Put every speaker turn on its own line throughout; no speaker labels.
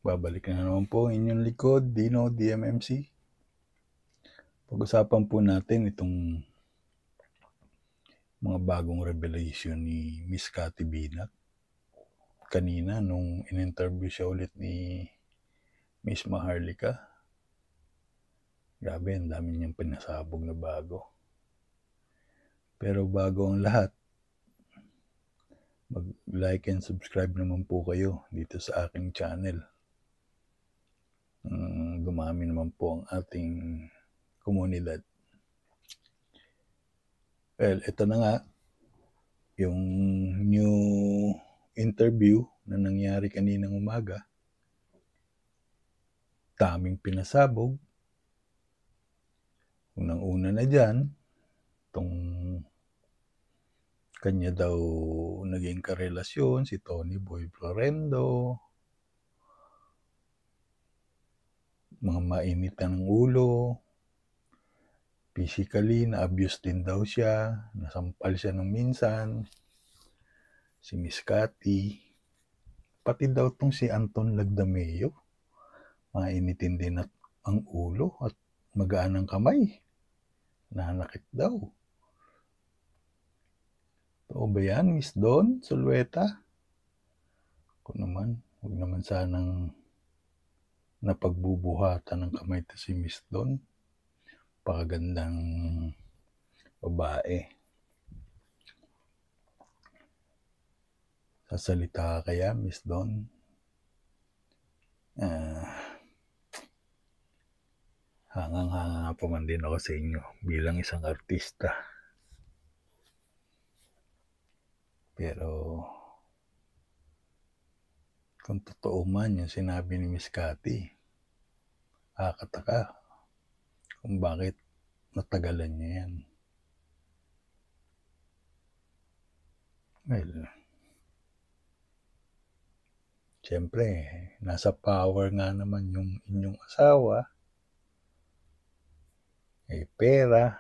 Babalik na naman po ang inyong likod, Dino DMMC. Pag-usapan po natin itong mga bagong revelation ni Miss Cathy Binat. Kanina nung in-interview siya ulit ni Miss Maharlika, grabe, ang dami niyang pinasabog na bago. Pero bago ang lahat, mag-like and subscribe naman po kayo dito sa aking channel. Dumami naman po ang ating komunidad. Well, ito na nga, yung new interview na nangyari kaninang umaga. Daming pinasabog. Unang-una na dyan, itong kanya daw naging karelasyon, si Tony Boy Florendo. Mga mainitan ng ulo. Physically, na-abuse din daw siya. Nasampal siya nung minsan. Si Miss Cathy. Pati daw tong si Anton Lagdameo. Mainitin din ang ulo at magaan ang kamay. Nanakit daw. Oo ba yan, Miss Don Solueta? Kung naman, huwag naman sanang napagbubuhatan ng kamay to si Miss Don. Pakagandang babae. Sasalita kaya, Miss Don? Hangang-hanga pa man din ako sa inyo bilang isang artista. Pero kung totoo man yung sinabi ni Miss Cathy, kakataka kung bakit natagalan niya yan. Well, siyempre, nasa power nga naman yung inyong asawa. May pera.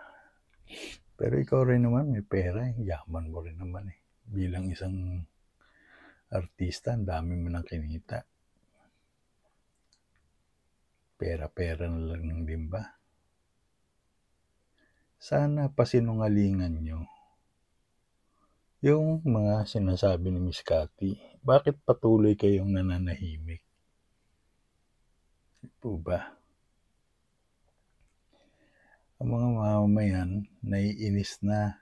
Pero ikaw rin naman may pera. Yaman mo rin naman eh. Bilang isang artista, ang dami mo nang kinita. Pera-pera na lang din ba? Sana pasinungalingan nyo yung mga sinasabi ni Miss Cathy. Bakit patuloy kayong nananahimik? Po ba? Ang mga mamamayan, naiinis na,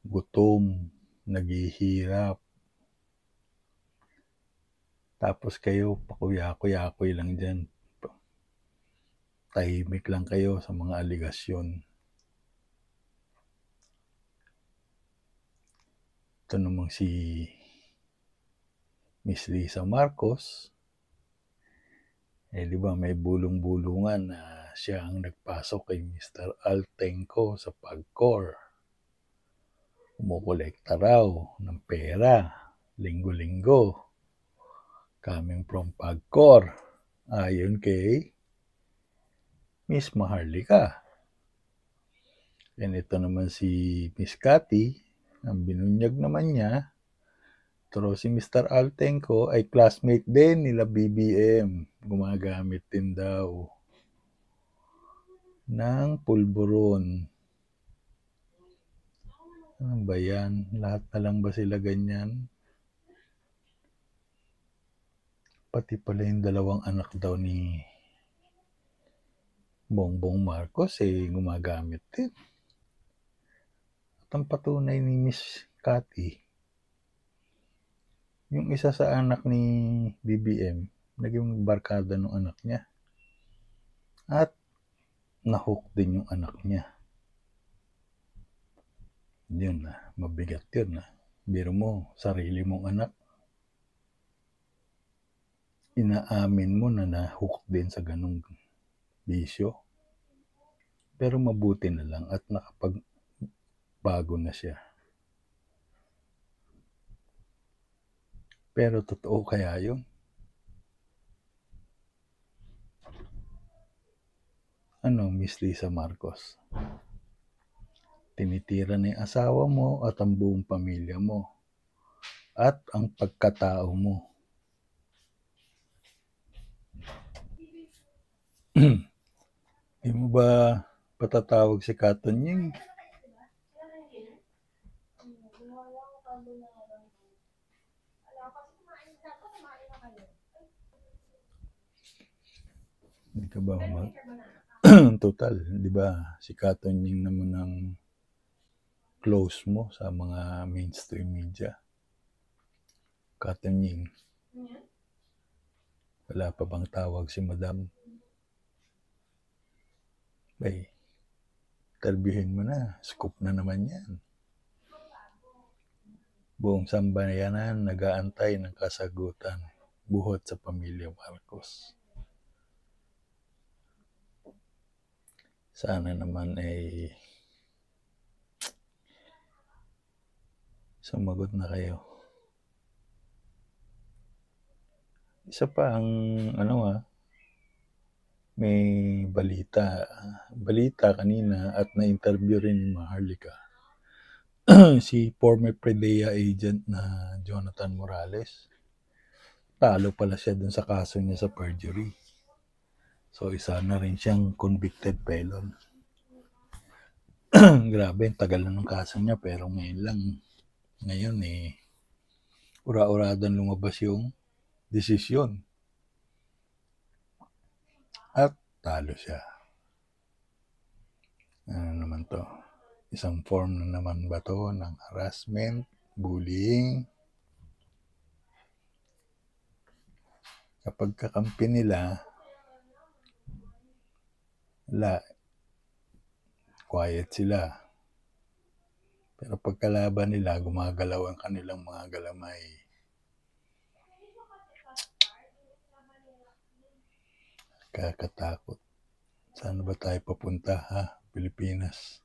gutom, naghihirap. Tapos kayo, pakuya-kuya-kuy lang dyan. Tahimik lang kayo sa mga aligasyon. Ito namang si Miss Lisa Marcos, di ba may bulong-bulungan na siya ang nagpasok kay Mr. Altenco sa PAGCOR. Kumukolekta raw ng pera, linggo-linggo, coming from PAGCOR, ayon kay Miss Maharlika. And ito naman si Miss Cathy, ang binunyag naman niya, pero si Mr. Altenco ay classmate din nila BBM. Gumagamit din daw ng pulburon. Ano ba yan? Lahat na lang ba sila ganyan? Pati pala yung dalawang anak daw ni Bongbong Marcos gumagamit din. At ang patunay ni Miss Cathy, yung isa sa anak ni BBM, naging barkada ng anak niya. At nahook din yung anak niya. Yun na, mabigat yun na. Biro mo, sarili mong anak, inaamin mo na nahook din sa ganung bisyo. Pero mabuti na lang at nakapagbago na siya. Pero totoo kaya yun? Ano, Miss Lisa Marcos? Tinitira na yung asawa mo at ang buong pamilya mo at ang pagkatao mo. Di mo ba patatawag si Katonying? Hindi ka ba total, di ba si Katonying naman ang close mo sa mga mainstream media? Katonying. Wala pa bang tawag si Madam? Bay, interviewin mo na. Scoop na naman yan. Buong sambayanan nag-aantay ng kasagutan buhot sa pamilya Marcos. Sana naman ay sumagot na kayo. Isa pa ang may balita kanina at na-interview rin ni Maharlika. Si former PDEA agent na Jonathan Morales. Talo pala siya dun sa kaso niya sa perjury. So isa na rin siyang convicted felon. Grabe, tagal na ng kaso niya pero ngayon ura-uradan lumabas yung desisyon. At talo siya. Ano naman to? Isang form na naman ba to ng harassment, bullying? Kapag kakampi nila, quiet sila. Pero pagkalaban nila, gumagalaw ang kanilang mga galamay. Kakatakot. Saan ba tayo papunta, ha? Pilipinas.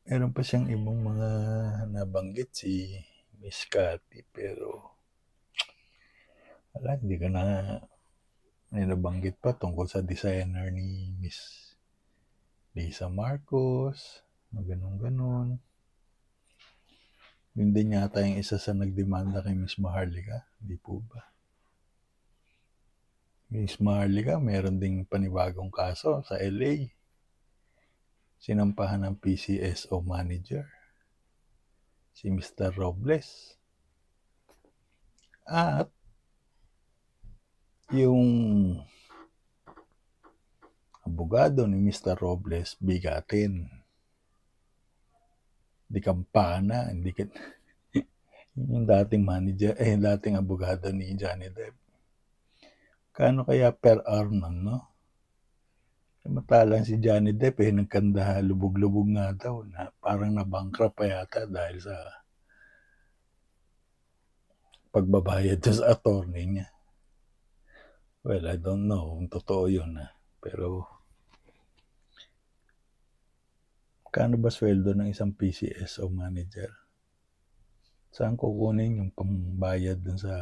Meron pa siyang ibang mga nabanggit si Miss Cathy, pero hindi ka na may nabanggit pa tungkol sa designer ni Miss Lisa Marcos, ganun. Yun din yata yung isa sa nagdemanda kay Miss Maharlika, di po ba? Miss Maharlika, meron ding panibagong kaso sa LA. Sinampahan ng PCSO manager, si Mr. Robles. At yung abogado ni Mr. Robles bigatin. Di kampana, yung dating manager, dating abogado ni Johnny Depp. Kano kaya per hour nun, no? Matalang si Johnny Depp nagkanda lubog-lubog nga daw na parang na-bankrupt pa yata dahil sa pagbabayad sa attorney niya. Well, I don't know kung totoo yun, pero kano ba sweldo ng isang PCSO manager? Saan kukunin yung pambayad dun sa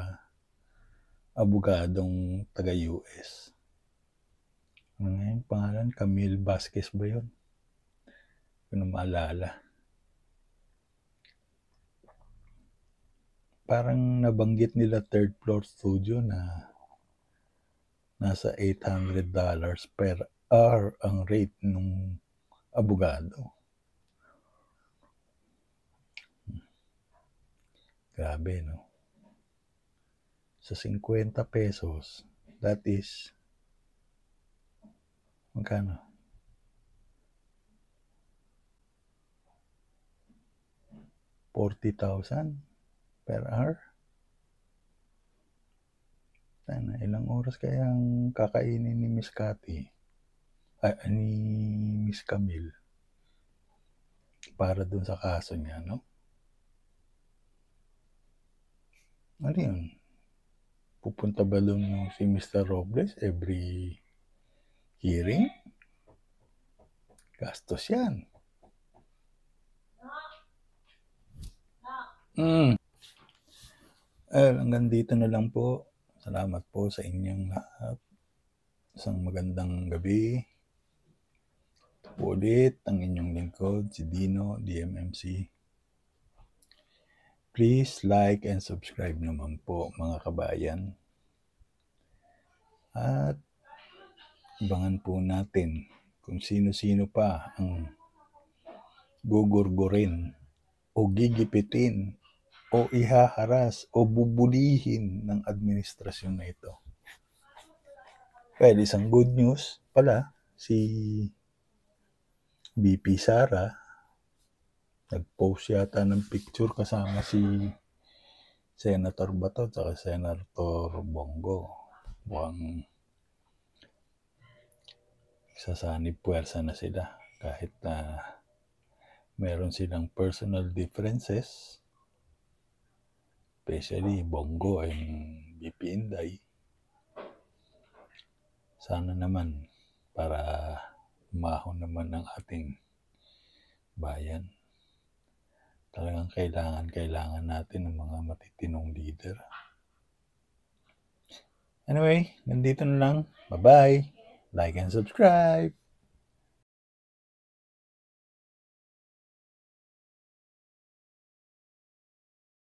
abogadong taga-US? Ano nga yung pangalan? Camille Vasquez ba yun? Kung maalala. Parang nabanggit nila third floor studio na nasa $800 per hour ang rate ng abogado. Grabe, no? Sa 50 pesos, that is magkano? 40,000 per hour? Ilang oras kayang kakainin ni Miss Cathy? Ni Miss Camille? Para dun sa kaso niya, no? Ano yun? Pupunta ba dun si Mr. Robles every hearing? Gastos yan. Hanggang dito na lang po. Salamat po sa inyong lahat. Isang magandang gabi. Ito po ulit ang inyong lingkod, si Dino, DMMC. Please like and subscribe naman po mga kabayan. At abangan po natin kung sino-sino pa ang gugurgurin o gigipitin o ihaharas o bubulihin ng administrasyon na ito. Well, isang good news pala, si VP Sara nag-post yata ng picture kasama si Senator Bato at Senator Bongo. Mukhang sasanib puwersa na sila kahit na meron silang personal differences, especially Bongo and VP Inday. Sana naman para umahon naman ng ating bayan. Talagang kailangan natin ng mga matitinong leader. Anyway, nandito na lang. Bye-bye. Like and subscribe.